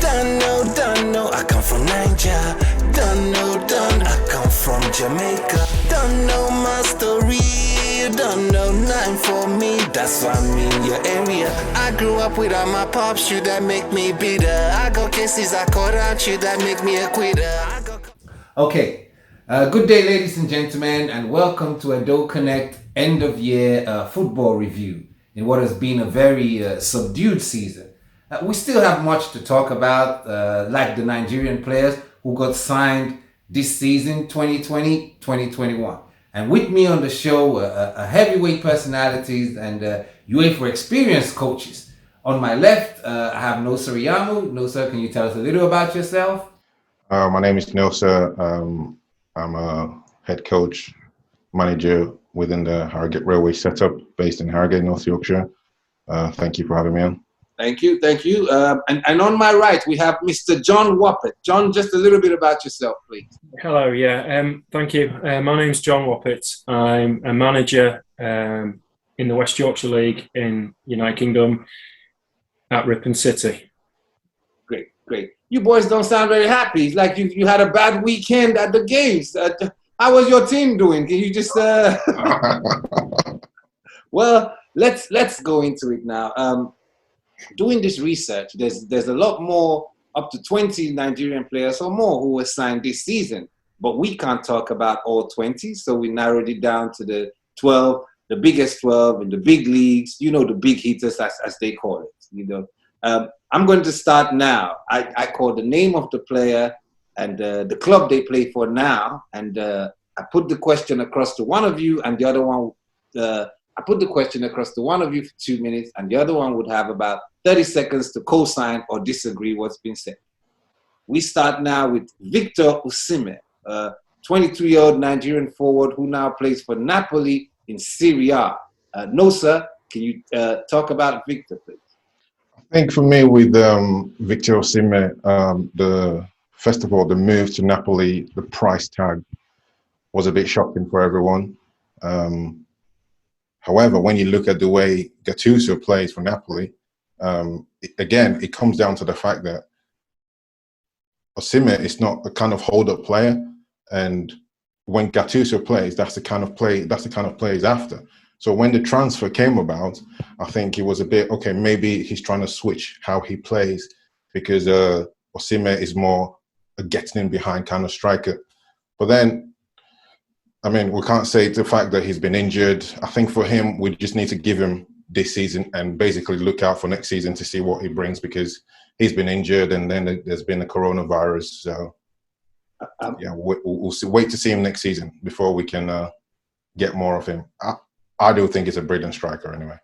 Don't know, I come from Niger. Don't know, I come from Jamaica. Don't know my story, you don't know nothing for me. That's why I'm in your area. I grew up without my pops, you that make me bitter. I got cases I caught out, you that make me a quitter. Okay, good day, ladies and gentlemen, and welcome to Adult Connect end of year football review in what has been a very subdued season. We still have much to talk about, like the Nigerian players who got signed this season, 2020-2021. And with me on the show, a heavyweight personalities and UEFA experienced coaches. On my left, I have Nosa Riyamu. Nosa, can you tell us a little about yourself? My name is Nosa. I'm a head coach, manager within the Harrogate Railway setup based in Harrogate, North Yorkshire. Thank you for having me on. Thank you. And on my right, we have Mr. John Woppett. John, just a little bit about yourself, please. Hello, thank you. My name's John Woppett. I'm a manager in the West Yorkshire League in United Kingdom at Ripon City. Great. You boys don't sound very happy. It's like you had a bad weekend at the games. How was your team doing? Can you just... Well, let's go into it now. Doing this research, there's a lot more, up to 20 Nigerian players or more who were signed this season. But we can't talk about all 20, so we narrowed it down to the 12, the biggest 12 in the big leagues, the big hitters as they call it. I'm going to start now. I call the name of the player and the club they play for now, and I put the question across to one of you, and the other one, I put the question across to one of you for 2 minutes, and the other one would have about 30 seconds to co-sign or disagree what's been said. We start now with Victor Osimhen, a 23-year-old Nigerian forward who now plays for Napoli in Serie A. Nosa, can you talk about Victor, please? I think for me with Victor Osimhen, first of all, the move to Napoli, the price tag was a bit shocking for everyone. However, when you look at the way Gattuso plays for Napoli, it comes down to the fact that Osimhen is not a kind of hold-up player, and when Gattuso plays, that's the kind of play he's after. So when the transfer came about, I think it was a bit okay. Maybe he's trying to switch how he plays because Osimhen is more a getting in behind kind of striker. But then, we can't say the fact that he's been injured. I think for him, we just need to give him this season and basically look out for next season to see what he brings because he's been injured and then there's been the coronavirus. So, we'll wait to see him next season before we can get more of him. I do think he's a brilliant striker anyway.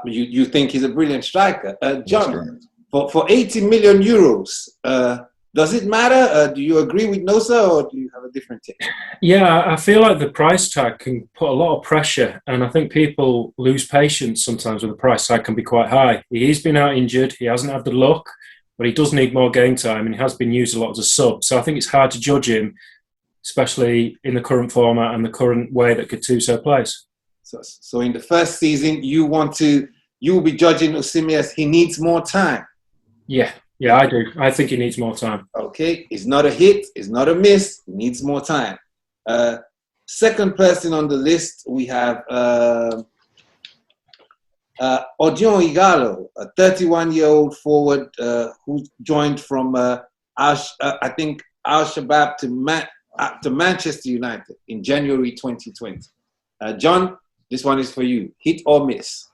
You think he's a brilliant striker? John, for 80 million euros, does it matter? Do you agree with Nosa or do you have a different take? Yeah, I feel like the price tag can put a lot of pressure, and I think people lose patience sometimes when the price tag can be quite high. He's been out injured, he hasn't had the luck, but he does need more game time and he has been used a lot as a sub. So I think it's hard to judge him, especially in the current format and the current way that Gattuso plays. So in the first season, you will be judging Osimhen as he needs more time. Yeah, I do. I think he needs more time. Okay, it's not a hit, it's not a miss, he needs more time. Second person on the list, we have Odion Igalo, a 31-year-old forward who joined from Al-Shabaab to Manchester United in January 2020. John, this one is for you. Hit or miss?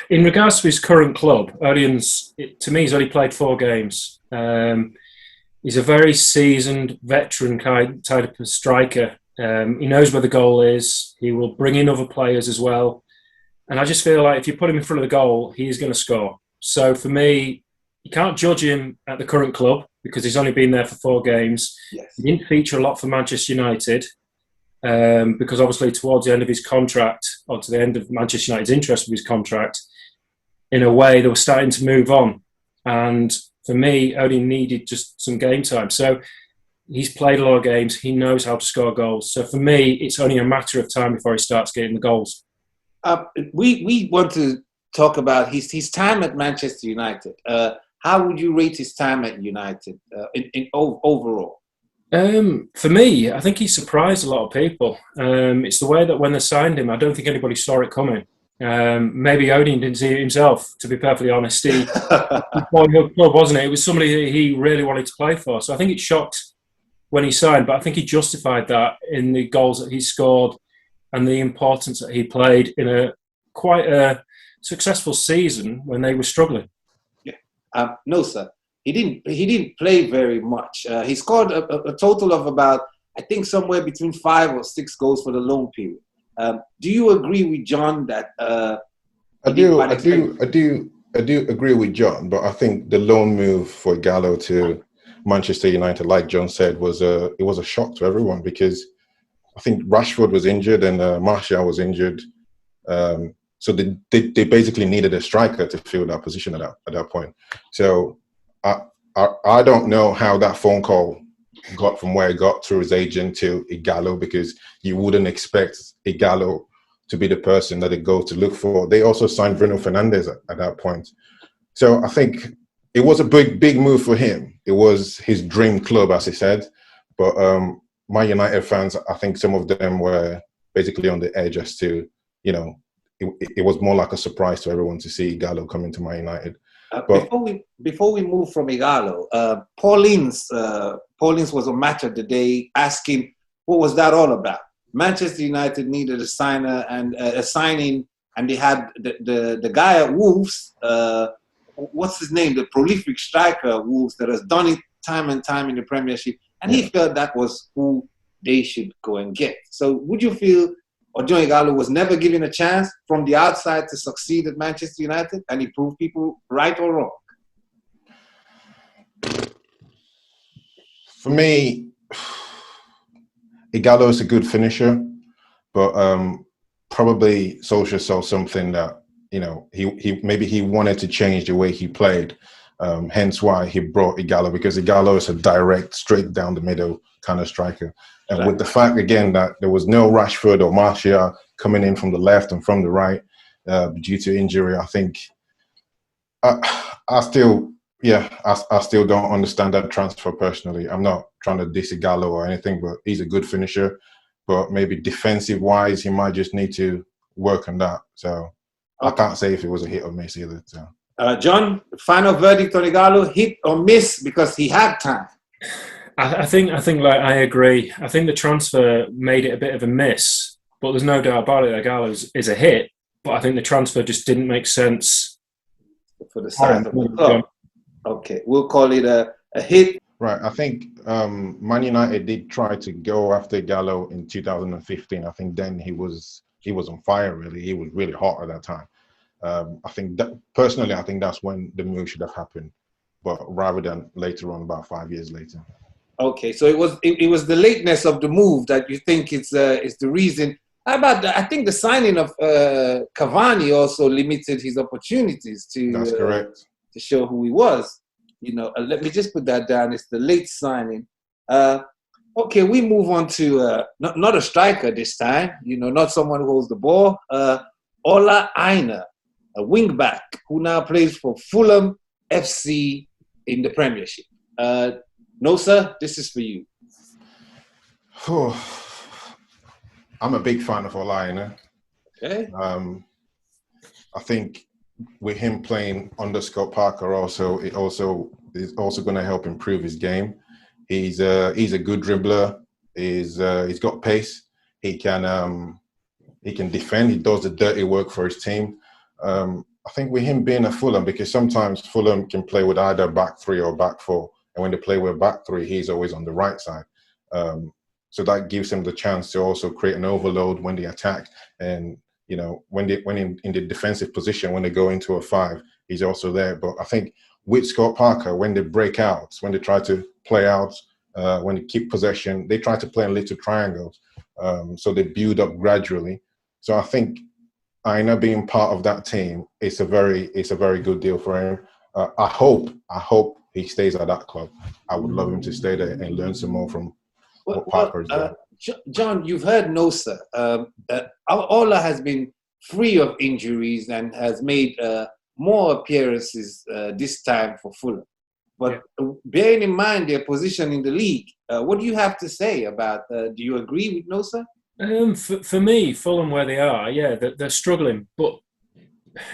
In regards to his current club, to me, he's only played 4 games. He's a very seasoned, veteran type of striker. He knows where the goal is. He will bring in other players as well. And I just feel like if you put him in front of the goal, he's going to score. So for me, you can't judge him at the current club because he's only been there for 4 games. Yes. He didn't feature a lot for Manchester United. Because obviously towards the end of his contract, or to the end of Manchester United's interest with his contract, in a way they were starting to move on. And for me, only needed just some game time. So he's played a lot of games. He knows how to score goals. So for me, it's only a matter of time before he starts getting the goals. We want to talk about his time at Manchester United. how would you rate his time at United overall? For me, I think he surprised a lot of people. It's the way that when they signed him, I don't think anybody saw it coming. Maybe Odin didn't see it himself, to be perfectly honest. He club, wasn't it? It was somebody that he really wanted to play for. So I think it shocked when he signed, but I think he justified that in the goals that he scored and the importance that he played in a quite a successful season when they were struggling. Yeah, no, sir. He didn't play very much. He scored a total of about, I think, somewhere between 5 or 6 goals for the loan period. Do you agree with John that? I do agree with John, but I think the loan move for Gallo to Manchester United, like John said, was a shock to everyone, because I think Rashford was injured and Martial was injured, so they basically needed a striker to fill that position at that point. So I don't know how that phone call got from where it got through his agent to Igalo, because you wouldn't expect Igalo to be the person that they go to look for. They also signed Bruno Fernandes at that point. So I think it was a big move for him. It was his dream club, as he said. But my United fans, I think some of them were basically on the edge as to, it was more like a surprise to everyone to see Igalo come into Man United. Before we move from Igalo, Paulins was on Match of the Day asking what was that all about. Manchester United needed a signing, and they had the guy at Wolves. What's his name? The prolific striker at Wolves that has done it time and time in the Premiership, and he felt that was who they should go and get. So, would you feel Odion Igalo was never given a chance from the outside to succeed at Manchester United, and he proved people right or wrong? For me, Igalo is a good finisher, but probably Solskjaer saw something that he wanted to change the way he played. Hence why he brought Igalo, because Igalo is a direct, straight down the middle kind of striker. And with the fact, again, that there was no Rashford or Martial coming in from the left and from the right due to injury, I think I still don't understand that transfer personally. I'm not trying to diss Igalo or anything, but he's a good finisher. But maybe defensive-wise, he might just need to work on that. So I can't say if it was a hit or miss either. So. John, final verdict on Igalo, hit or miss, because he had time. I think like I agree. I think the transfer made it a bit of a miss, but there's no doubt about it. Igalo is a hit, but I think the transfer just didn't make sense for the size of the club. Okay, we'll call it a hit. Right. I think Man United did try to go after Igalo in 2015. I think then he was on fire. Really, he was really hot at that time. I think that's when the move should have happened, but rather than later on, about 5 years later. Okay, so it was the lateness of the move that you think is the reason. How about I think the signing of Cavani also limited his opportunities to. That's correct. To show who he was. Let me just put that down. It's the late signing. Okay, we move on to not a striker this time. Not someone who holds the ball. Ola Aina, a wing-back who now plays for Fulham FC in the Premiership. No, sir, this is for you. I'm a big fan of Ola Aina. Okay. I think with him playing under Scott Parker, is also going to help improve his game. He's a good dribbler. He's got pace. He can defend. He does the dirty work for his team. I think with him being a Fulham, because sometimes Fulham can play with either back three or back four, and when they play with back three, he's always on the right side. So that gives him the chance to also create an overload when they attack, and when in the defensive position, when they go into a 5, he's also there. But I think with Scott Parker, when they break out, when they try to play out, when they keep possession, they try to play in little triangles. So they build up gradually. So I think Aina being part of that team, it's a very good deal for him. I hope he stays at that club. I would love him to stay there and learn some more from what Parker is doing. John, you've heard Nosa. Ola has been free of injuries and has made more appearances this time for Fulham. But bearing in mind their position in the league, what do you have to say about? Do you agree with Nosa? For me, Fulham where they are, they're struggling, but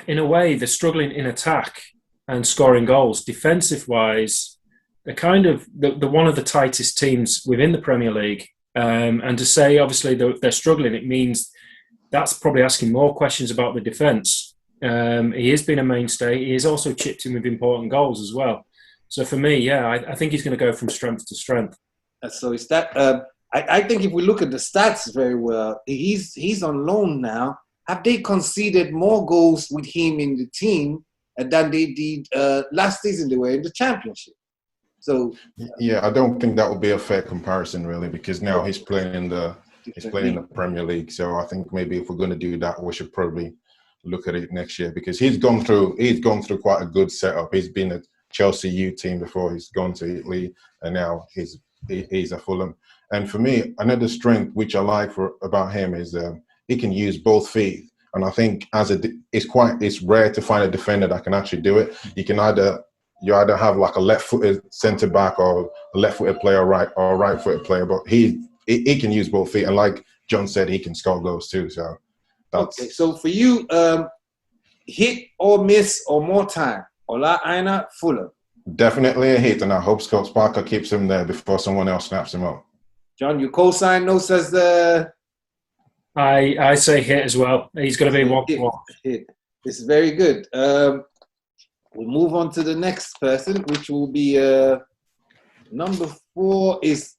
in a way, they're struggling in attack and scoring goals. Defensive wise, they're kind of the one of the tightest teams within the Premier League. And to say, obviously, they're struggling, it means that's probably asking more questions about the defence. He has been a mainstay. He has also chipped in with important goals as well. So for me, I think he's going to go from strength to strength. So is that? I think if we look at the stats very well, he's on loan now. Have they conceded more goals with him in the team than they did last season? They were in the Championship. So I don't think that would be a fair comparison, really, because now he's playing in the Premier League. So I think maybe if we're going to do that, we should probably look at it next year, because he's gone through quite a good setup. He's been at Chelsea U team before. He's gone to Italy, and now he's at Fulham. And for me, another strength which I like about him is he can use both feet. And I think it's rare to find a defender that can actually do it. You either have like a left-footed centre back or a left-footed player, or a right-footed player. But he can use both feet, and like John said, he can score goals too. So that's okay. So for you, hit or miss or more time, Ola Aina, Fulham. Definitely a hit, and I hope Scott Parker keeps him there before someone else snaps him up. John, you co-sign? No says I say hit as well. He's going to be one. Hit. It's very good. We'll move on to the next person, which will be number 4 is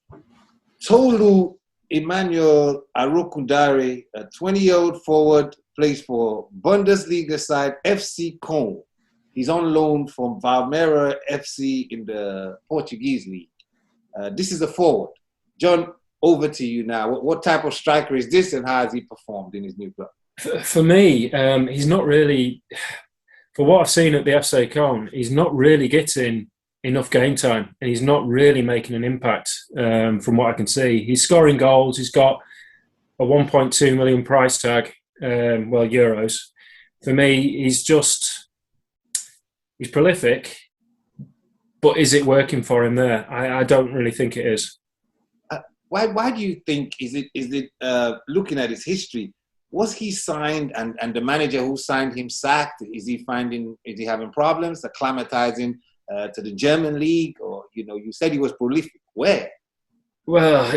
Tolu Emmanuel Arokundare, a 20-year-old forward, plays for Bundesliga side FC Köln. He's on loan from Valmera FC in the Portuguese league. This is a forward. John, over to you now. What type of striker is this, and how has he performed in his new club? For me, he's not really, for what I've seen at the FC Köln, he's not really getting enough game time, and he's not really making an impact from what I can see. He's scoring goals. He's got a 1.2 million price tag, euros. For me, he's prolific, but is it working for him there? I don't really think it is. Why do you think, is it looking at his history, was he signed and the manager who signed him sacked? Is he having problems acclimatizing to the German league? Or, you said he was prolific. Where? Well,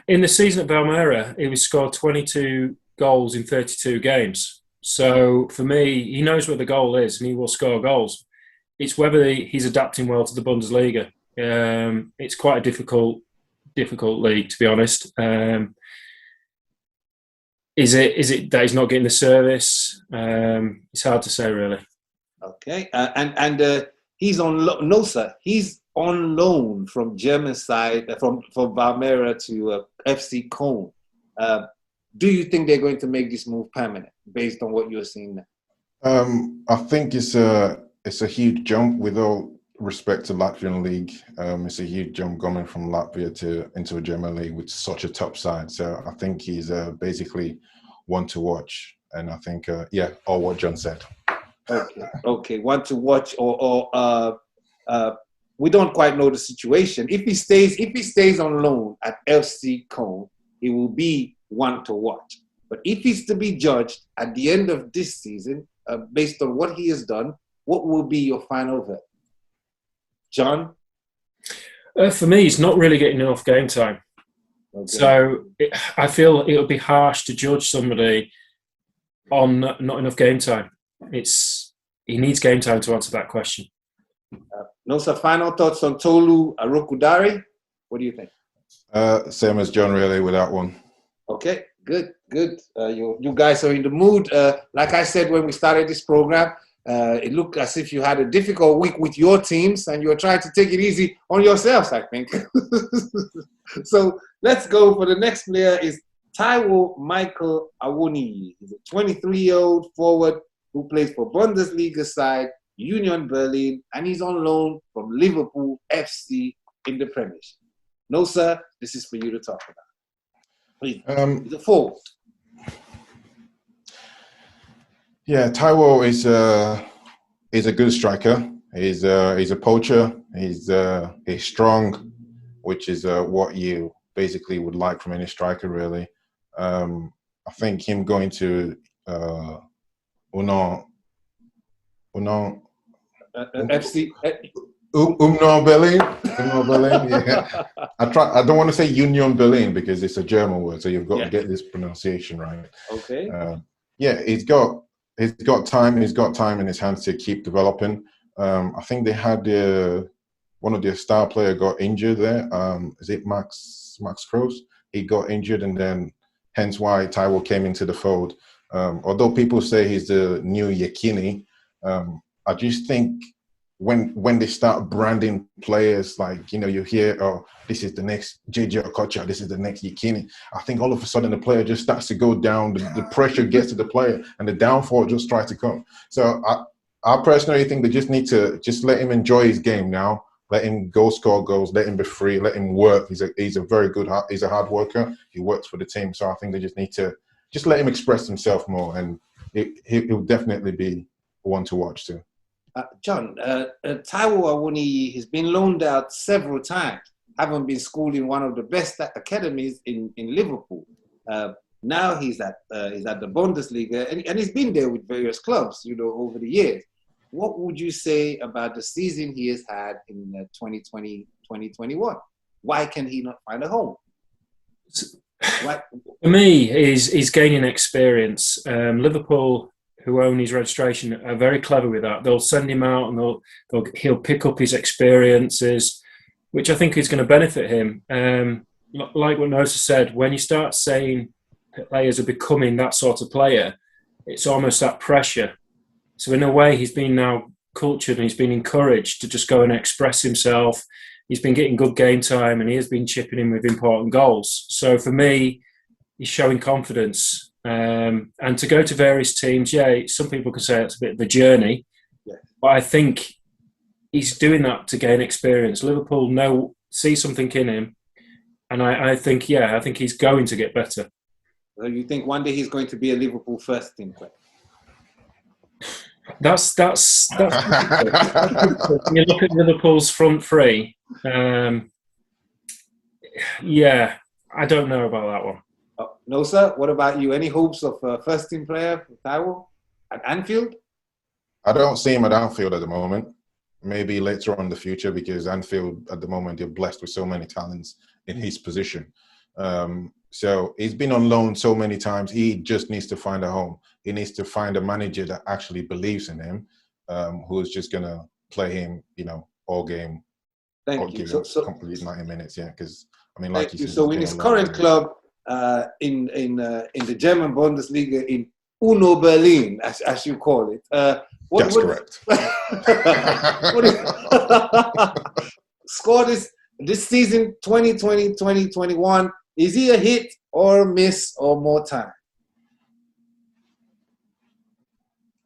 in the season at Valmera, he scored 22 goals in 32 games. So for me, he knows where the goal is and he will score goals. It's whether he's adapting well to the Bundesliga. It's quite a difficult league, to be honest. Is it that he's not getting the service? It's hard to say, really. Okay, and he's on loan. No, sir, he's on loan from German side, from Valmera to FC Köln. Do you think they're going to make this move permanent, based on what you're seeing now? I think it's a huge jump, with all respect to Latvian league. It's a huge jump coming from Latvia into a German league with such a top side. So I think he's basically one to watch. And I think, all what John said. Okay, one to watch, or we don't quite know the situation. If he stays on loan at FC Köln, he will be one to watch. But if he's to be judged at the end of this season, based on what he has done, what will be your final verdict? John? For me, he's not really getting enough game time. Okay. So I feel it would be harsh to judge somebody on not enough game time. He needs game time to answer that question. Nosa, final thoughts on Tolu Arokundare? What do you think? Same as John, really, with that one. Okay, good. You guys are in the mood. Like I said when we started this program, it looked as if you had a difficult week with your teams and you were trying to take it easy on yourselves, I think. So let's go for the next player is Taiwo Michael Awani. He's a 23-year-old forward who plays for Bundesliga side Union Berlin, and he's on loan from Liverpool FC in the Premiership. No, sir, this is for you to talk about. Please, he's a forward. Yeah, Taiwo is He's a good striker. He's a poacher. He's strong, which is what you basically would like from any striker, really. I think him going to Uno FC. Berlin. Berlin. Yeah. I don't want to say Union Berlin because it's a German word, so you've got to get this pronunciation right. Okay. He's got time. He's got time in his hands to keep developing. I think they had one of their star player got injured there. Is it Max Kroos? He got injured, and then hence why Taiwo came into the fold. Although people say he's the new Yekini, I just think when they start branding players, like, you hear, oh, this is the next JJ Okocha, this is the next Yekini. I think all of a sudden the player just starts to go down. The pressure gets to the player, and the downfall just tries to come. So I personally think they just need to just let him enjoy his game now. Let him go score goals. Let him be free. Let him work. He's a very good. He's a hard worker. He works for the team. So I think they just need to just let him express himself more, and he'll definitely be one to watch too. John, Taiwo Awani has been loaned out several times, having been schooled in one of the best academies in Liverpool. Now he's at the Bundesliga, and he's been there with various clubs, over the years. What would you say about the season he has had in 2020, 2021? Why can he not find a home? For me, he's gaining experience. Liverpool, who own his registration, are very clever with that. They'll send him out and he'll pick up his experiences, which I think is going to benefit him. Like what Nosa said, when you start saying players are becoming that sort of player, it's almost that pressure. So in a way, he's been now cultured and he's been encouraged to just go and express himself. He's been getting good game time and he has been chipping in with important goals. So for me, he's showing confidence. And to go to various teams, some people could say it's a bit of a journey, but I think he's doing that to gain experience. Liverpool see something in him, and I think he's going to get better. So you think one day he's going to be a Liverpool first team player? That's when you look at Liverpool's front three. I don't know about that one. No, sir. What about you? Any hopes of a first team player for Taiwo at Anfield? I don't see him at Anfield at the moment. Maybe later on in the future, because Anfield at the moment they're blessed with so many talents in his position. So he's been on loan so many times. He just needs to find a home. He needs to find a manager that actually believes in him, who's just gonna play him, all game. Thank you. So complete 90 minutes, because like you said. So in his current club, in the German Bundesliga, in Uno Berlin, as you call it. That's correct. Scored this season, 2020, 2021. Is he a hit or miss or more time?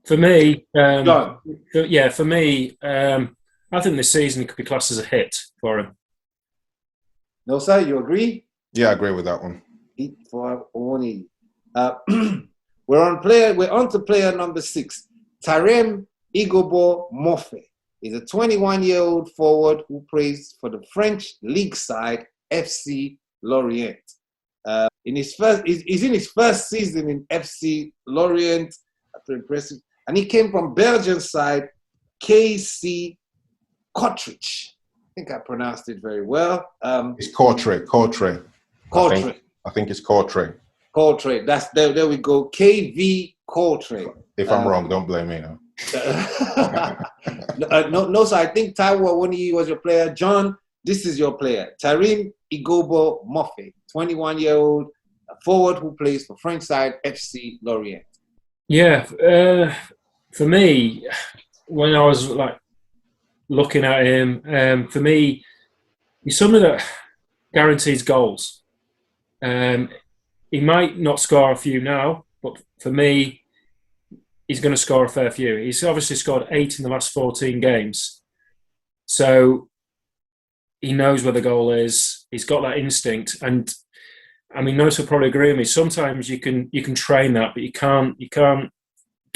For me, I think this season it could be classed as a hit for him. No, sir, you agree? Yeah, I agree with that one. Hit for Awani. We're on to player number 6, Taren Igobo Moffett. He's a 21-year-old forward who plays for the French league side FC Lorient. He's in his first season in FC Lorient. That's impressive. And he came from Belgian side KC Kortrijk. I think I pronounced it very well. It's Kortrijk. I think it's Kortrijk. Kortrijk. That's there we go. KV Kortrijk. If I'm wrong, don't blame me now. No, sir. I think Taiwo when he was your player. John, this is your player. Taren Igobo Moffett, 21-year-old forward who plays for French side FC Lorient. Yeah, for me, when I was looking at him, for me, he's somebody that guarantees goals. He might not score a few now, but for me, he's going to score a fair few. He's obviously scored 8 in the last 14 games. So he knows where the goal is. He's got that instinct. And I mean, Nosa will probably agree with me. Sometimes you can train that, but you can't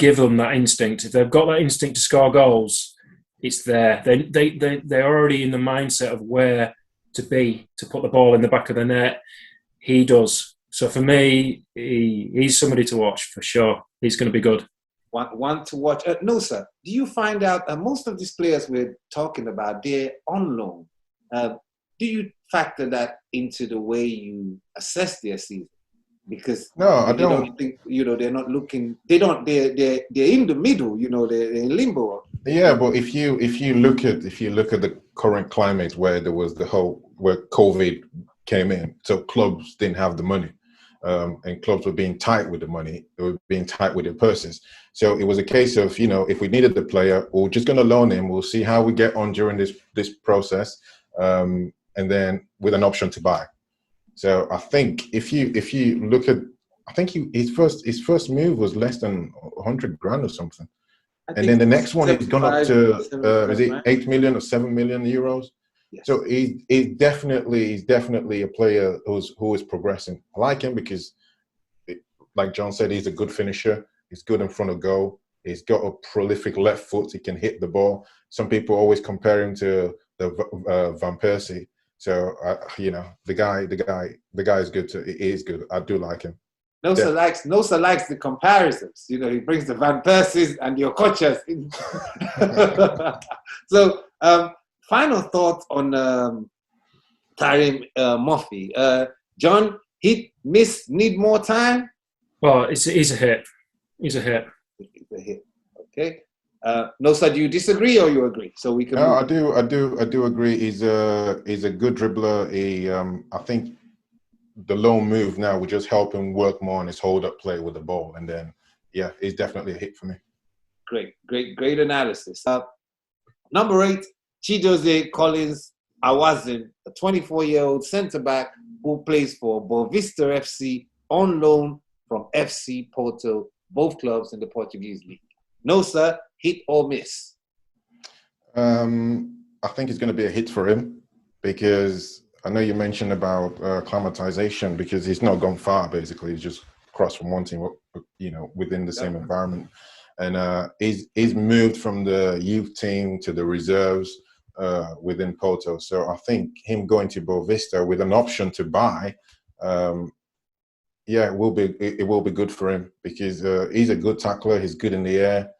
give them that instinct. If they've got that instinct to score goals, it's there. They're already in the mindset of where to be to put the ball in the back of the net. He does. So for me, he's somebody to watch for sure. He's going to be good. One to watch. No, sir. Do you find out most of these players we're talking about, they're on loan? Do you factor that into the way you assess their season? Because No, I don't. think, they're not looking. They're in the middle. They're in limbo. Yeah, but if you look at the current climate where there was where COVID came in, so clubs didn't have the money, and clubs were being tight with the money. They were being tight with their purses. So it was a case of, if we needed the player, we're just going to loan him. We'll see how we get on during this process, and then with an option to buy. So I think if you look at, I think his first move was less than 100 grand or something. And then the next one is gone up to is it 8 million or 7 million euros? Yes. So he's definitely a player who is progressing. I like him because, like John said, he's a good finisher. He's good in front of goal. He's got a prolific left foot. He can hit the ball. Some people always compare him to the Van Persie. So the guy is good. He is good. I do like him. Nosa likes the comparisons. He brings the Van Persies and the Okochas. So, final thoughts on Tyrone Mafi. John, hit, miss, need more time? Well, he's a hit. He's a hit. He's a hit. Okay. Nosa, do you disagree or you agree? So we can. No, I do agree. He's a good dribbler. I think the lone move now would just help him work more on his hold-up play with the ball. And then, he's definitely a hit for me. Great analysis. Number 8, Chidozie Collins Awazin, a 24-year-old centre-back who plays for Boavista FC on loan from FC Porto, both clubs in the Portuguese league. No, sir, hit or miss? I think it's going to be a hit for him because I know you mentioned about acclimatization because he's not gone far, basically. He's just crossed from one team, within the same environment. And he's moved from the youth team to the reserves within Porto. So I think him going to Boavista with an option to buy, it will be good for him because he's a good tackler. He's good in the air.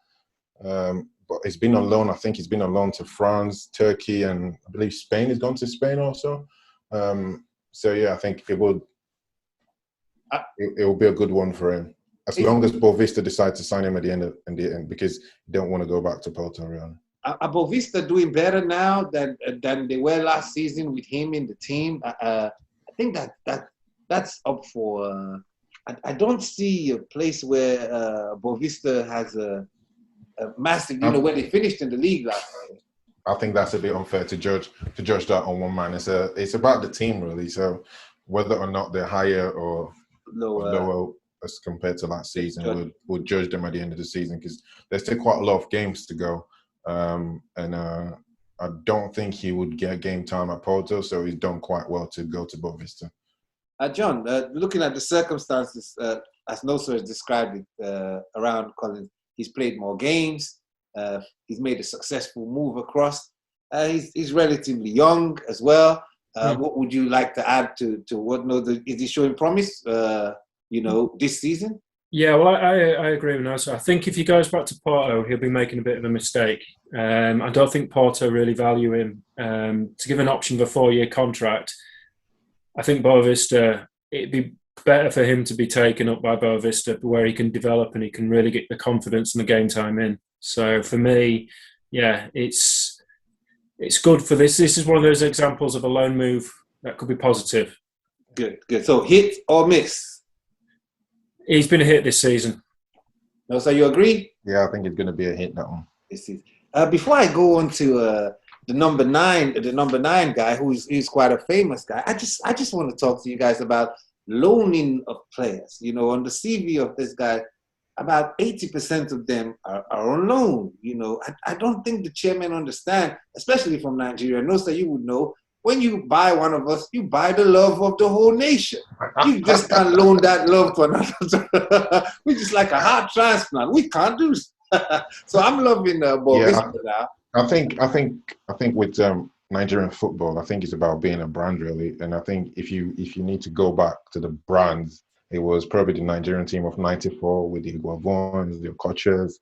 But he's been on loan. I think he's been on loan to France, Turkey, and I believe Spain. He's gone to Spain also. I think it will be a good one for him as long as Boavista decide to sign him at the end because they don't want to go back to Porto really. Are Boavista doing better now than they were last season with him in the team? I think that's up for. I don't see a place where Boavista has a massive. Where they finished in the league last year. I think that's a bit unfair to judge that on one man. It's about the team really. So whether or not they're higher or lower as compared to last season, we'll judge them at the end of the season because there's still quite a lot of games to go. I don't think he would get game time at Porto, so he's done quite well to go to Boavista. John, looking at the circumstances, as Nosa has described it, around Collins, he's played more games. He's made a successful move across. He's relatively young as well. What would you like to add to what? Is he showing promise? This season. Yeah, well, I agree with Nosa. I think if he goes back to Porto, he'll be making a bit of a mistake. I don't think Porto really value him. To give an option of a 4-year contract, I think Boavista, it'd be better for him to be taken up by Boavista where he can develop and he can really get the confidence and the game time in. So for me, it's good for this. This is one of those examples of a loan move that could be positive. Good. So hit or miss? He's been a hit this season. No, so you agree? Yeah, I think it's going to be a hit, that one. Before I go on to the number 9 guy, who's quite a famous guy, I just want to talk to you guys about loaning of players. On the CV of this guy, about 80% of them are on loan. I don't think the chairman understand, especially from Nigeria. No, so you would know when you buy one of us, you buy the love of the whole nation. You just can't loan that love to another. We're just like a heart transplant. We can't do so. I'm loving Borisma now. I think with Nigerian football, I think it's about being a brand really, and I think if you need to go back to the brands, it was probably the Nigerian team of '94 with the Iguavons, the Okoches.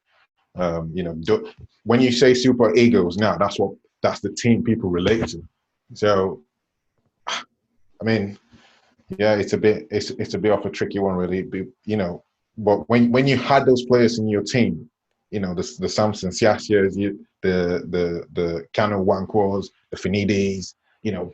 When you say Super Eagles now, that's the team people relate to. So, I mean, yeah, it's a bit of a tricky one really, But when you had those players in your team, the Samson Siasias, the Kano Wankwas, the Finidis,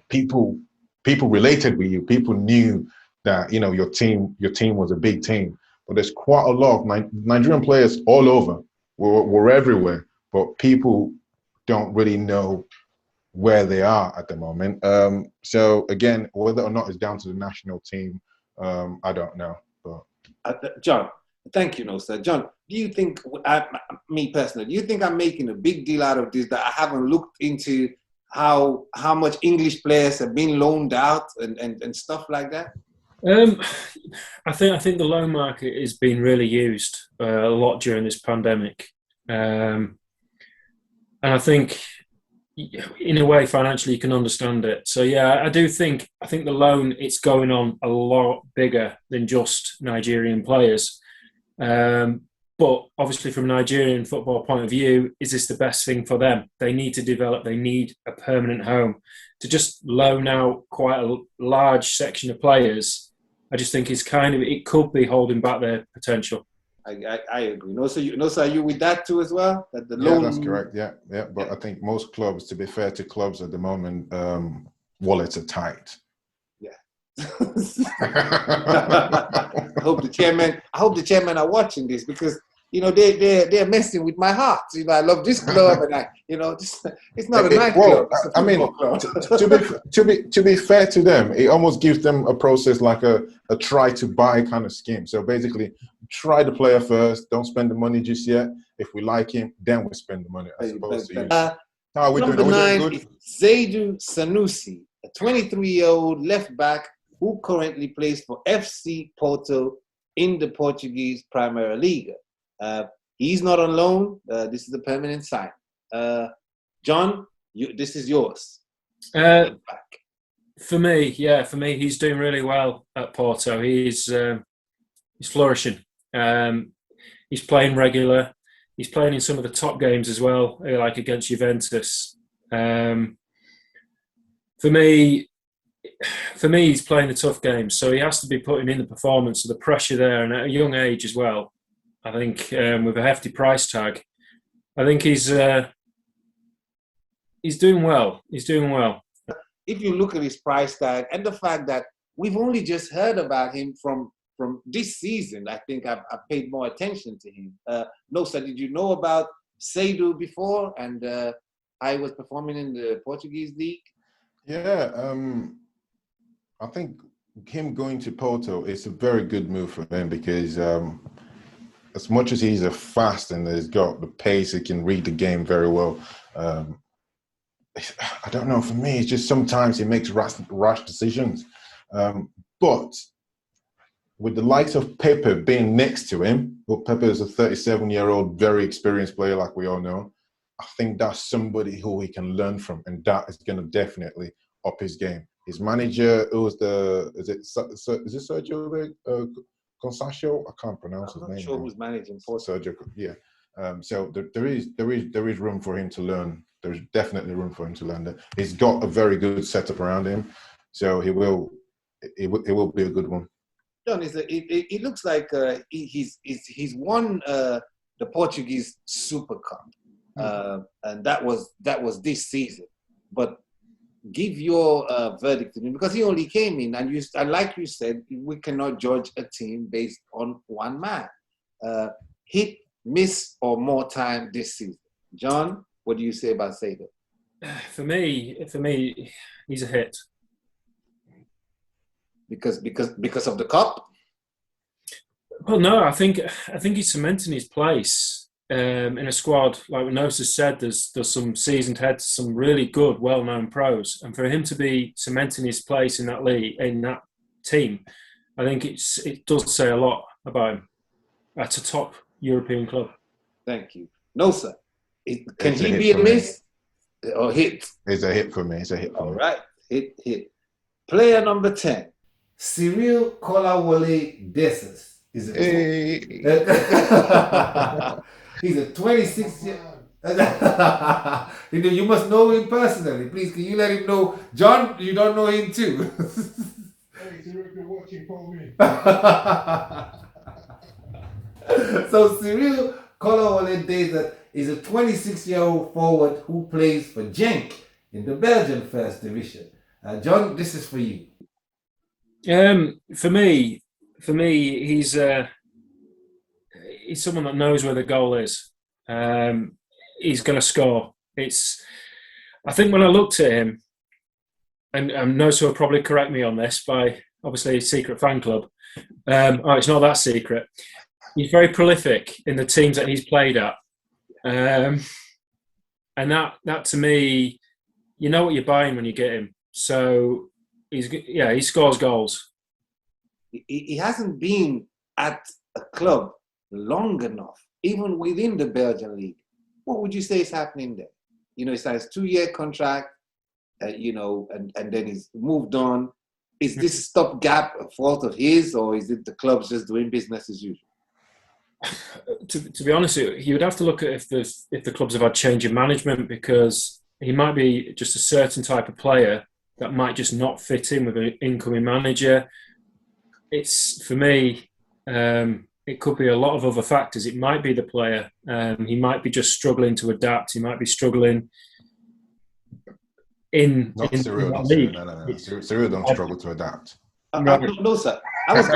people related with you. People knew that your team was a big team. But there's quite a lot of Nigerian players all over. We're everywhere, but people don't really know where they are at the moment. So again, whether or not it's down to the national team, I don't know. But John, thank you, sir. John, do you think, me personally, do you think I'm making a big deal out of this, that I haven't looked into how much English players have been loaned out and stuff like that? I think the loan market has been really used a lot during this pandemic, and I think in a way financially you can understand it. So yeah, I think the loan, it's going on a lot bigger than just Nigerian players. But obviously from a Nigerian football point of view, is this the best thing for them? They need to develop, they need a permanent home. To just loan out quite a large section of players, I just think it could be holding back their potential. I agree. So are you with that too as well? That the loan... Yeah, that's correct. Yeah. But I think most clubs, to be fair to clubs at the moment, wallets are tight. Yeah. I hope the chairman are watching this, because they're messing with my heart. I love this club, and it's not a nightclub. I mean, to be fair to them, it almost gives them a process like a try to buy kind of scheme. So basically, try the player first. Don't spend the money just yet. If we like him, then we spend the money. As opposed to number 9 is Zaidu Sanusi, a 23-year-old left back who currently plays for FC Porto in the Portuguese Primeira Liga. He's not on loan. This is a permanent sign. John, this is yours. For me, he's doing really well at Porto. He's flourishing. He's playing regular. He's playing in some of the top games as well, like against Juventus. For me, he's playing the tough games, so he has to be putting in the performance, so the pressure there, and at a young age as well. I think with a hefty price tag, I think he's doing well. He's doing well. If you look at his price tag and the fact that we've only just heard about him from this season, I think I've paid more attention to him. Sir, did you know about Zaidu before and how he was performing in the Portuguese league? Yeah, I think him going to Porto is a very good move for him, because as much as he's a fast and he's got the pace, he can read the game very well. I don't know, for me, it's just sometimes he makes rash decisions. But with the likes of Pepe being next to him, well, Pepe is a 37-year-old, very experienced player, like we all know. I think that's somebody who he can learn from, and that is going to definitely up his game. His manager, is it Sergio Conceição? I can't pronounce his name. I'm not sure who's managing Porto. Sergio, yeah. So there is room for him to learn. There's definitely room for him to learn. That he's got a very good setup around him, so it will be a good one. John, it looks like he's won the Portuguese Super Cup, and that was this season. But give your verdict to him, because he only came in, and like you said, we cannot judge a team based on one man. Hit, miss, or more time this season. John, what do you say about Zaidu? For me, he's a hit. Because of the cup? Well, no, I think he's cementing his place in a squad, like Nosa said, there's some seasoned heads, some really good, well-known pros, and for him to be cementing his place in that league, in that team, I think it does say a lot about him at a top European club. Thank you. Nosa, can It's he a be hit a for me. miss or hit? It's a hit for me. It's a hit for All me. right, hit. Player number 10, Cyril Kolawole Dessus. Is it? Hey. He's a 26-year. You must know him personally. Please, can you let him know? John, you don't know him too. Hey, Cyril, if you're watching, call me. So Cyril Kolawole Dessus is a 26-year-old forward who plays for Genk in the Belgian First Division. John, this is for you. For me, he's someone that knows where the goal is. He's going to score. I think when I looked at him, and Nosa will probably correct me on this by obviously secret fan club. It's not that secret. He's very prolific in the teams that he's played at, and that to me, you know what you're buying when you get him. So he scores goals. He hasn't been at a club long enough, even within the Belgian league. What would you say is happening there? He signs a 2-year contract, and then he's moved on. Is this stopgap a fault of his, or is it the club's just doing business as usual? To be honest, you would have to look at if the clubs have had change in management, because he might be just a certain type of player that might just not fit in with an incoming manager. It's, for me, it could be a lot of other factors. It might be the player. He might be just struggling to adapt. He might be struggling in Cyril. that Not league. Cyril. No. Cyril don't struggle to adapt. No, sir. I was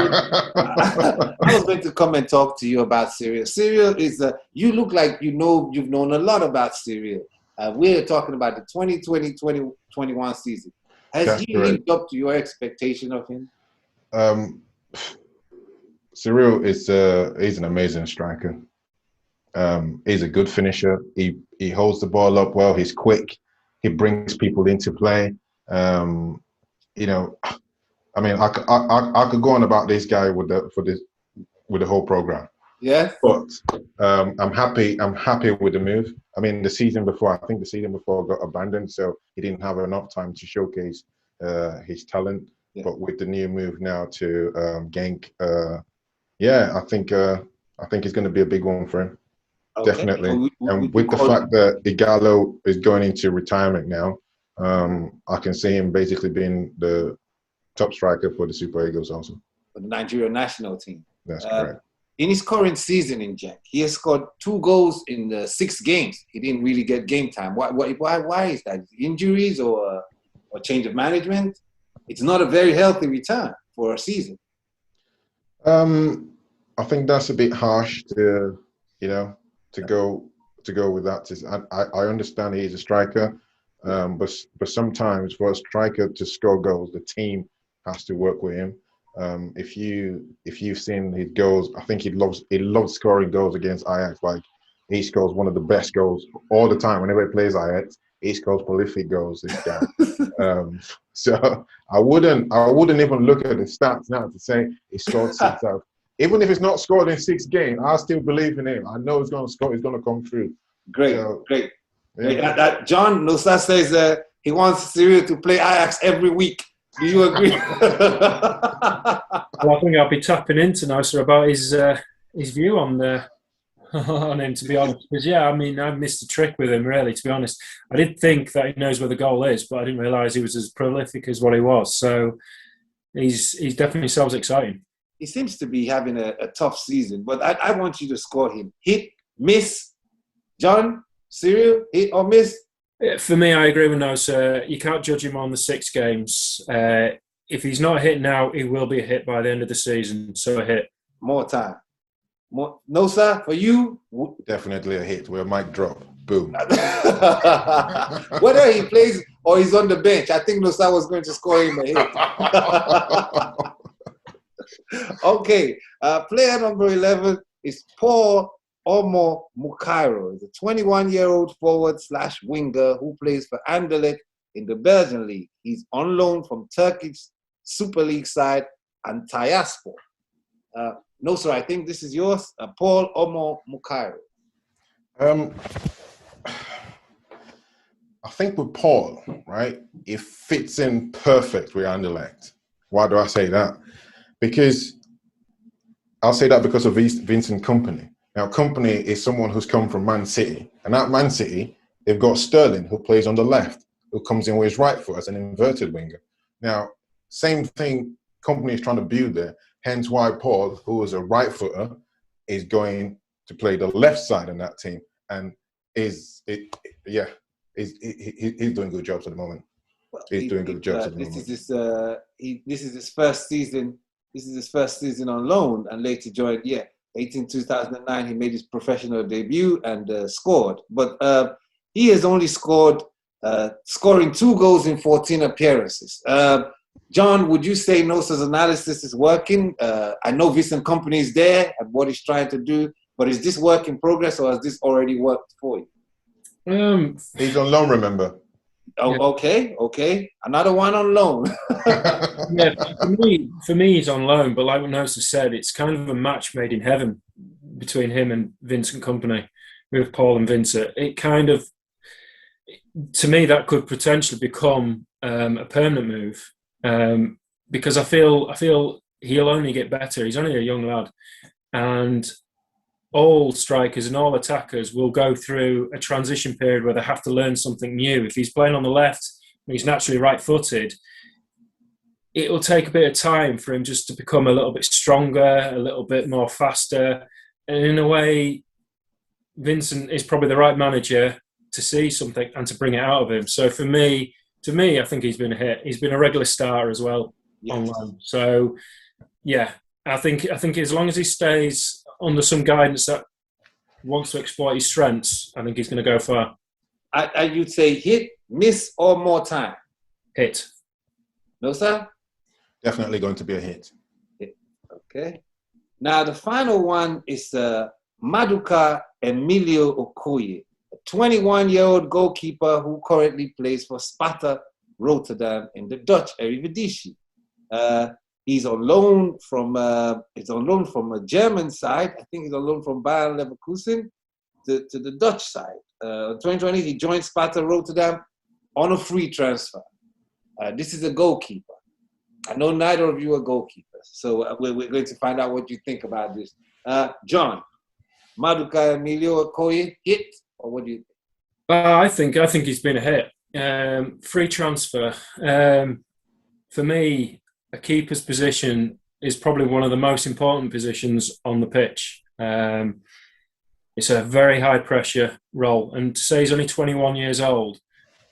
going to come and talk to you about Cyril. Cyril is you look like you've known a lot about Cyril. We're talking about the 2020-2021 season. Has he lived up to your expectation of him? Cyril he's an amazing striker. He's a good finisher. He holds the ball up well. He's quick. He brings people into play. I mean, I could go on about this guy with the whole program. Yeah. But I'm happy with the move. I mean, the season before got abandoned, so he didn't have enough time to showcase his talent. Yeah. But with the new move now to Genk, I think it's going to be a big one for him. Okay. Definitely. And with the fact that Igalo is going into retirement now, I can see him basically being the top striker for the Super Eagles also. For the Nigerian national team. That's correct. In his current season in Genk, he has scored 2 goals in the 6 games. He didn't really get game time. Why is that? Injuries or change of management? It's not a very healthy return for a season. I think that's a bit harsh to go with that. I understand he's a striker, but sometimes for a striker to score goals, the team has to work with him. If you've seen his goals, I think he loves scoring goals against Ajax. Like, he scores one of the best goals all the time. Whenever he plays Ajax, he scores prolific goals. This guy. So I wouldn't even look at the stats now to say he scored 6 out. Even if it's not scored in 6 games, I still believe in him. I know he's going to score. He's going to come through. Great. Yeah. John Nosa says he wants Cyril to play Ajax every week. Do you agree? Well, I think I'll be tapping into Nosa about his view on him, to be honest. Because I missed a trick with him, really, to be honest. I did think that he knows where the goal is, but I didn't realise he was as prolific as what he was. So he's definitely sounds exciting. He seems to be having a tough season, but I want you to score him. Hit, miss. John, Cyril, hit or miss? For me, I agree with Nosa. You can't judge him on the 6 games. If he's not a hit now, he will be a hit by the end of the season. So a hit. More time. Nosa, for you? Definitely a hit. Where mic drop. Boom. Whether he plays or he's on the bench, I think Nosa was going to score him a hit. Okay. Player number 11 is Paul Omo Mukairo is a 21-year-old forward/winger who plays for Anderlecht in the Belgian league. He's on loan from Turkish Super League side Antalyaspor. No, sir, I think this is yours. Paul Omo Mukairo. I think with Paul, right, it fits in perfect with Anderlecht. Why do I say that? Because I'll say that because of Vincent Kompany. Now, Kompany is someone who's come from Man City. And at Man City, they've got Sterling, who plays on the left, who comes in with his right foot as an inverted winger. Now, same thing Kompany is trying to build there. Hence why Paul, who is a right footer, is going to play the left side in that team. And he's doing good jobs at the moment. He's doing good jobs at the moment. This is his first season. This is his first season on loan, and later joined. 2009 he made his professional debut and scored. But he has only scoring 2 goals in 14 appearances. John, would you say Nosa's analysis is working? I know Vincent Kompany is there and what he's trying to do, but is this work in progress or has this already worked for you? He's on loan, remember? Oh, yeah. Okay. Another one on loan. Yeah, for me, he's on loan. But like what Nosa said, it's kind of a match made in heaven between him and Vincent Kompany, with Paul and Vincent. It kind of, to me, that could potentially become a permanent move because I feel he'll only get better. He's only a young lad, and all strikers and all attackers will go through a transition period where they have to learn something new. If he's playing on the left and he's naturally right-footed, it will take a bit of time for him just to become a little bit stronger, a little bit more faster. And in a way, Vincent is probably the right manager to see something and to bring it out of him. So to me, I think he's been a hit. He's been a regular starter as well on loan. So, yeah, I think as long as he stays under some guidance that wants to exploit his strengths, I think he's going to go far. You'd say hit, miss, or more time? Hit. No, sir? Definitely going to be a hit. Okay. Now, the final one is Madoka Emilio Okuye, a 21-year-old goalkeeper who currently plays for Sparta Rotterdam in the Dutch Eredivisie. He's on loan from a German side. I think he's on loan from Bayer Leverkusen to the Dutch side. 2020, he joined Sparta Rotterdam on a free transfer. This is a goalkeeper. I know neither of you are goalkeepers, so we're going to find out what you think about this. John, Madoka Emilio Okuye, hit, or what do you think? I think he's been a hit. Free transfer. For me, a keeper's position is probably one of the most important positions on the pitch. It's a very high pressure role, and to say he's only 21 years old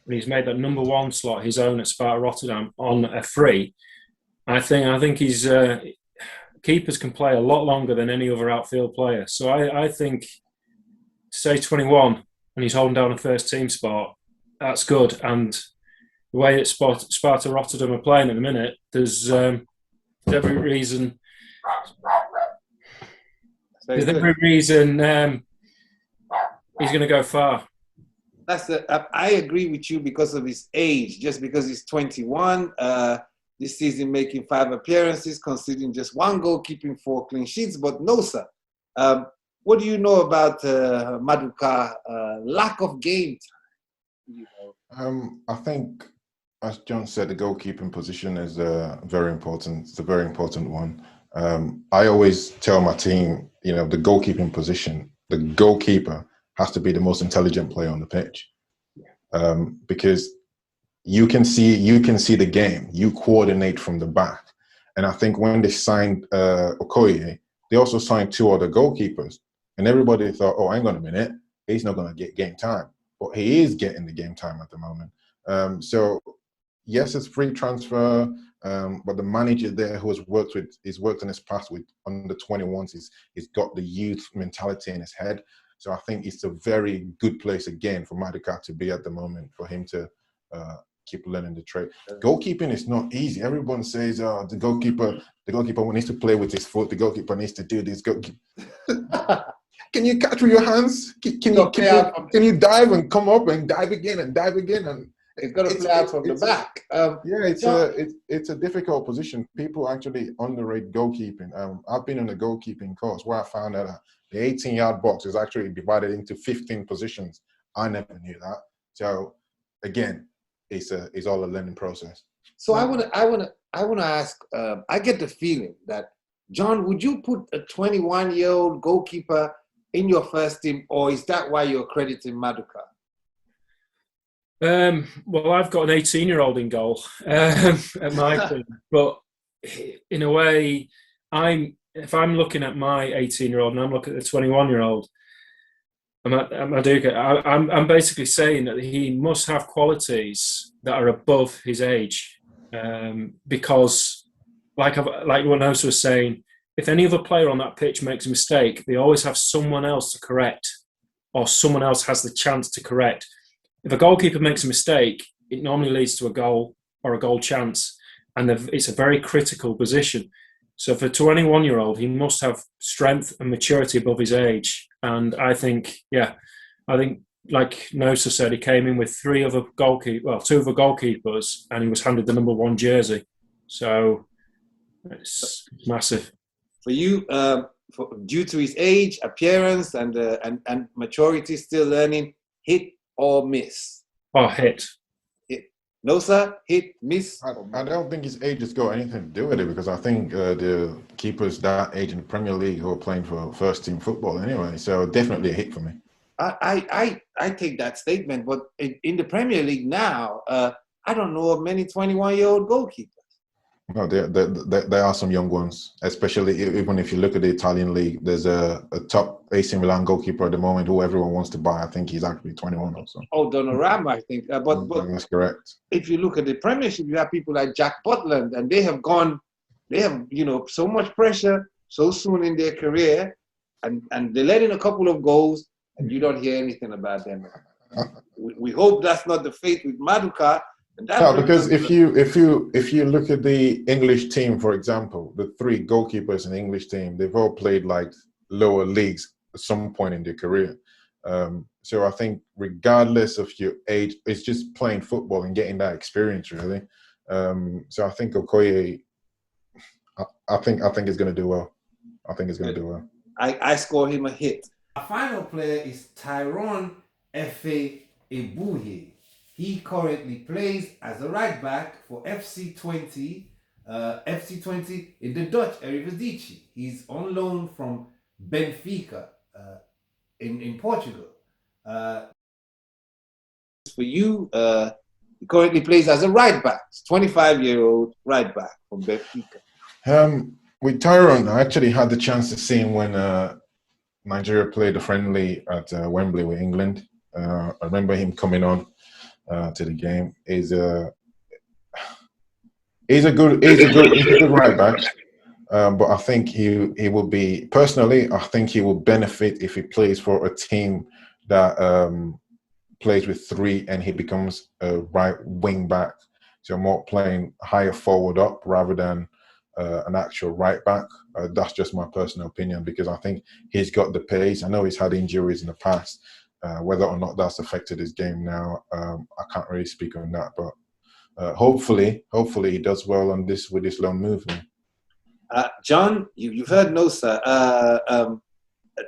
and he's made that number 1 slot his own at Sparta Rotterdam on a free, I think he's keepers can play a lot longer than any other outfield player. So I think to say 21 and he's holding down a first team spot, that's good. And the way that Sparta Rotterdam are playing at the minute, there's every reason. There's every reason he's going to go far. I agree with you because of his age. Just because he's 21, this season making 5 appearances, conceding just 1 goal, keeping 4 clean sheets. But no, sir. What do you know about Madoka? Lack of game time. I think, as John said, the goalkeeping position is very important. It's a very important one. I always tell my team, the goalkeeping position, the goalkeeper has to be the most intelligent player on the pitch, because you can see the game. You coordinate from the back, and I think when they signed Okuye, they also signed 2 other goalkeepers, and everybody thought, "Oh, hang on a minute, he's not going to get game time," but he is getting the game time at the moment. So. Yes, it's free transfer, but the manager there who he's worked in his past with under 21s, he's got the youth mentality in his head. So I think it's a very good place again for Madoka to be at the moment, for him to keep learning the trade. Goalkeeping is not easy. Everyone says, the goalkeeper needs to play with his foot. The goalkeeper needs to do this. can you catch with your hands? Can you dive and come up and dive again and dive again? And it's got to play out from the back. It's a difficult position. People actually underrate goalkeeping. I've been on a goalkeeping course where I found out that the 18-yard box is actually divided into 15 positions. I never knew that. So again, it's all a learning process. So I want to ask. I get the feeling that, John, would you put a 21-year-old goalkeeper in your first team, or is that why you're crediting Madoka? Well, I've got an 18-year-old in goal at my team, but in a way, if I'm looking at my 18-year-old and I'm looking at the 21-year-old, Madoka, I'm basically saying that he must have qualities that are above his age, because, like what Nosa was saying, if any other player on that pitch makes a mistake, they always have someone else to correct, or someone else has the chance to correct. If a goalkeeper makes a mistake, it normally leads to a goal or a goal chance, and it's a very critical position. So for a 21-year-old, he must have strength and maturity above his age. And I think, like Nosa said, he came in with two other goalkeepers, and he was handed the number 1 jersey. So it's massive. For you, due to his age, appearance, and maturity, still learning, hit or miss? Oh, hit. No, sir. Hit, miss. I don't think his age has got anything to do with it, because I think the keepers that age in the Premier League who are playing for first team football anyway. So definitely a hit for me. I take that statement, but in the Premier League now, I don't know of many 21-year-old goalkeepers. No, there are some young ones, especially even if you look at the Italian league. There's a top AC Milan goalkeeper at the moment who everyone wants to buy. I think he's actually 21 or so. Oh, Donnarumma, I think. But that's correct. If you look at the Premiership, you have people like Jack Butland, and they have so much pressure so soon in their career, and they let in a couple of goals, and you don't hear anything about them. We hope that's not the fate with Madoka. No, because if you look at the English team, for example, the 3 goalkeepers in the English team, they've all played like lower leagues at some point in their career. So I think regardless of your age, it's just playing football and getting that experience, really. So I think Okuye, I think he's going to do well. I think he's going to do well. I score him a hit. Our final player is Tyrone Fuji. He currently plays as a right back for FC20 in the Dutch Eredivisie. He's on loan from Benfica in Portugal. For you, he currently plays as a right back. 25-year-old right back from Benfica. With Tyrone, I actually had the chance to see him when Nigeria played a friendly at Wembley with England. I remember him coming on to the game. He's a good right back, but I think he will be, personally, I think he will benefit if he plays for a team that plays with 3 and he becomes a right wing back. So more playing higher forward up rather than an actual right back. That's just my personal opinion, because I think he's got the pace. I know he's had injuries in the past. Whether or not that's affected his game now, I can't really speak on that. But hopefully he does well on this with this loan move. John, you've heard Nosa.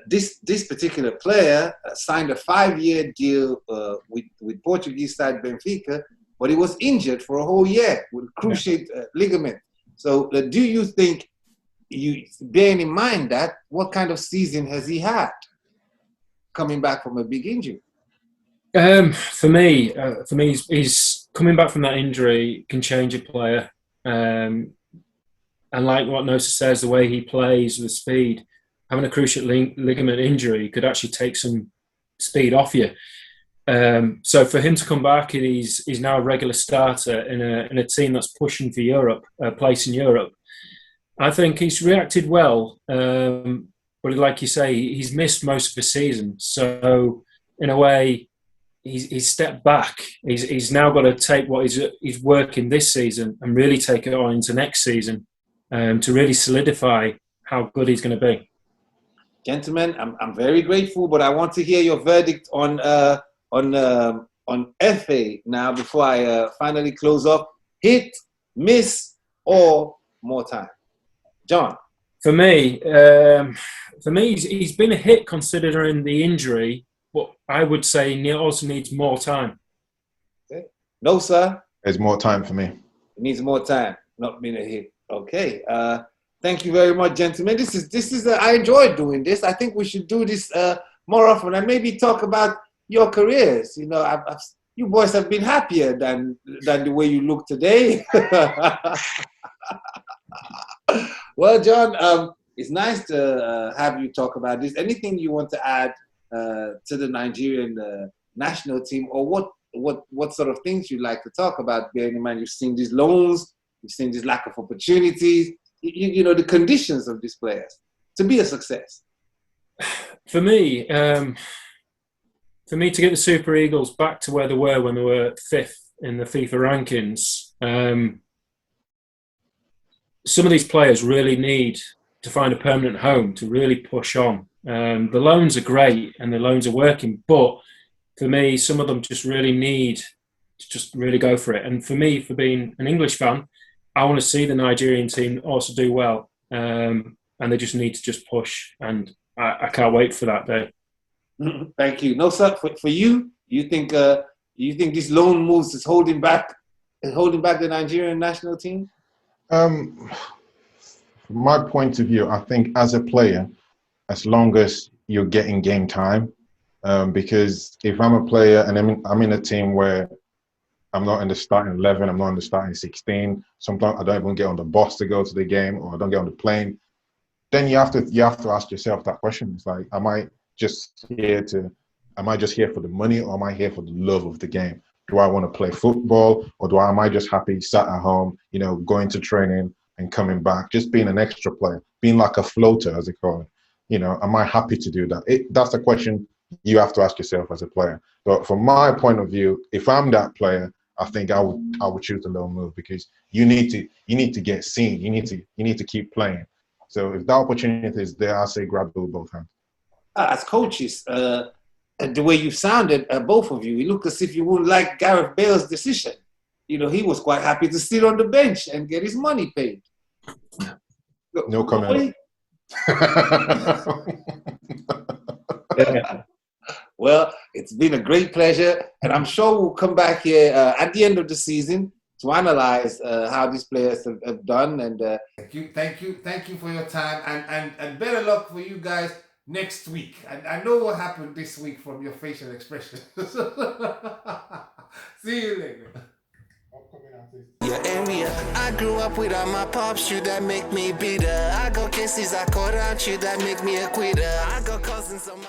This particular player signed a 5-year deal with Portuguese side Benfica, but he was injured for a whole year with cruciate ligament. So do you think, bearing in mind that, what kind of season has he had coming back from a big injury? For me, he's coming back from that injury can change a player. And like what Nosa says, the way he plays with speed, having a cruciate ligament injury could actually take some speed off you. So for him to come back, and he's now a regular starter in a team that's pushing for Europe, a place in Europe. I think he's reacted well, but like you say, he's missed most of the season. So in a way, he's stepped back. He's now got to take what he's working this season and really take it on into next season, to really solidify how good he's going to be. Gentlemen, I'm very grateful, but I want to hear your verdict on FA now before I finally close up. Hit, miss, or more time? John. For me, he's been a hit considering the injury, but I would say he also needs more time. Okay. No, sir. There's more time for me. It needs more time. Not been a hit. Okay. Thank you very much, gentlemen. This is. I enjoyed doing this. I think we should do this more often and maybe talk about your careers. You know, you boys have been happier than the way you look today. Well, John, it's nice to have you talk about this. Anything you want to add to the Nigerian national team, or what sort of things you'd like to talk about? Bearing in mind, you've seen these loans, you've seen this lack of opportunities. You know the conditions of these players to be a success. For me, to get the Super Eagles back to where they were when they were 5th in the FIFA rankings, some of these players really need to find a permanent home to really push on. The loans are great and the loans are working, but for me, some of them just really need to just really go for it. And for me, for being an English fan, I want to see the Nigerian team also do well, and they just need to just push. And I can't wait for that day. Thank you. No, sir. For you, you think this loan moves is holding back the Nigerian national team? From my point of view, I think as a player, as long as you're getting game time, because if I'm a player and I'm in a team where I'm not in the starting 11, I'm not in the starting 16, sometimes I don't even get on the bus to go to the game, or I don't get on the plane, then you have to ask yourself that question. It's like, am I just here for the money, or am I here for the love of the game? Do I want to play football, or am I just happy sat at home, going to training and coming back, just being an extra player, being like a floater, as they call it? Am I happy to do that? That's the question you have to ask yourself as a player. But from my point of view, if I'm that player, I think I would choose the loan move, because you need to get seen. You need to keep playing. So if the opportunity is there, I say grab it with both hands. As coaches, the way you sounded, both of you, you look as if you wouldn't like Gareth Bale's decision. He was quite happy to sit on the bench and get his money paid. No comment. Yeah. Well, it's been a great pleasure, and I'm sure we'll come back here at the end of the season to analyze how these players have done. And thank you for your time, and better luck for you guys next week. And I know what happened this week from your facial expression. See you later. Your area. I grew up without my pops, you that make me bitter. I got cases I caught out you that make me a quitter. I got cousins on my